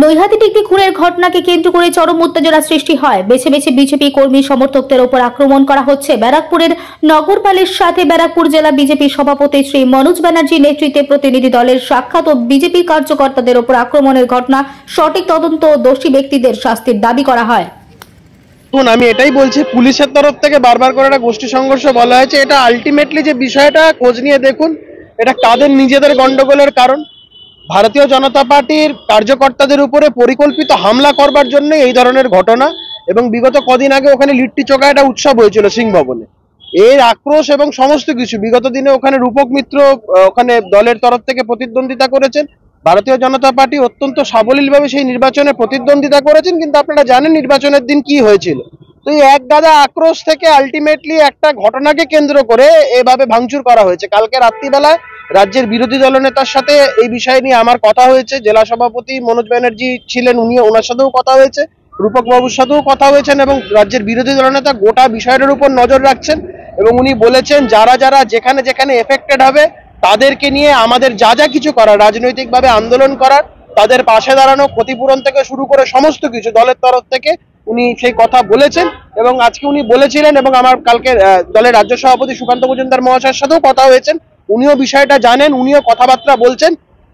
Naihati degree খুনের ঘটনাকে কেন্দ্র করে চরম উত্তেজনা সৃষ্টি হয়। বেছে বেছে বিজেপি কর্মী সমর্থকদের ওপর আক্রমণ করা হচ্ছে। ব্যারাকপুরের নগরপালের সাথে ব্যারাকপুর জেলা বিজেপি সভাপতি শ্রী মনোজ ব্যানার্জির নেতৃত্বে প্রতিনিধি দলের সাক্ষাৎ ও বিজেপি কার্যকর্তাদের ওপর আক্রমণের ঘটনা সঠিক তদন্ত ও দোষী ব্যক্তিদের শাস্তির দাবি করা হয়। আমি এটাই বলছি, পুলিশের তরফ থেকে বারবার করে একটা গোষ্ঠী সংঘর্ষ বলা হয়েছে। এটা আলটিমেটলি যে বিষয়টা খোঁজ নিয়ে দেখুন, এটা কাদের নিজেদের গন্ডগোলের কারণ। ভারতীয় জনতা পার্টির কার্যকর্তাদের উপরে পরিকল্পিত হামলা করবার জন্য এই ধরনের ঘটনা। এবং বিগত কদিন আগে ওখানে লিট্টি চোখা একটা উৎসব হয়েছিল সিং ভবনে। এর আক্রোশ এবং সমস্ত কিছু বিগত দিনে ওখানে রূপক মিত্র ওখানে দলের তরফ থেকে প্রতিদ্বন্দ্বিতা করেছেন। ভারতীয় জনতা পার্টি অত্যন্ত সাবলীলভাবে সেই নির্বাচনে প্রতিদ্বন্দ্বিতা করেছেন, কিন্তু আপনারা জানেন নির্বাচনের দিন কি হয়েছিল। তো এই এক গাদা আক্রোশ থেকে আলটিমেটলি একটা ঘটনাকে কেন্দ্র করে এভাবে ভাঙচুর করা হয়েছে। কালকে রাত্রিবেলায় রাজ্যের বিরোধী দলনেতার সাথে এই বিষয় নিয়ে আমার কথা হয়েছে। জেলা সভাপতি মনোজ ব্যানার্জি ছিলেন, ওনার সাথেও কথা হয়েছে, রূপক বাবুর সাথেও কথা হয়েছেন এবং রাজ্যের বিরোধী দলনেতা গোটা বিষয়টার উপর নজর রাখছেন। এবং উনি বলেছেন যারা যারা যেখানে যেখানে এফেক্টেড হবে তাদেরকে নিয়ে আমাদের যা যা কিছু করার, রাজনৈতিকভাবে আন্দোলন করার, তাদের পাশে দাঁড়ানো, ক্ষতিপূরণ থেকে শুরু করে সমস্ত কিছু দলের তরফ থেকে উনি সেই কথা বলেছেন। এবং আজকে উনি বলেছিলেন এবং আমার কালকে দলের রাজ্য সভাপতি সুকান্ত মজুমদার মহাশয়ের সাথেও কথা হয়েছেন, উনিও বিষয়টা জানেন, উনিও কথাবার্তা বলছেন।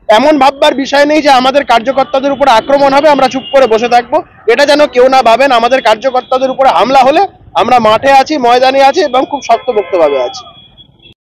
এমন ভাববার বিষয় নেই যে আমাদের কার্যকর্তাদের উপর আক্রমণ হবে আমরা চুপ করে বসে থাকবো, এটা যেন কেউ না ভাবেন। আমাদের কার্যকর্তাদের উপরে হামলা হলে আমরা মাঠে আছি, ময়দানে আছি এবং খুব শক্তপোক্তভাবে আছি।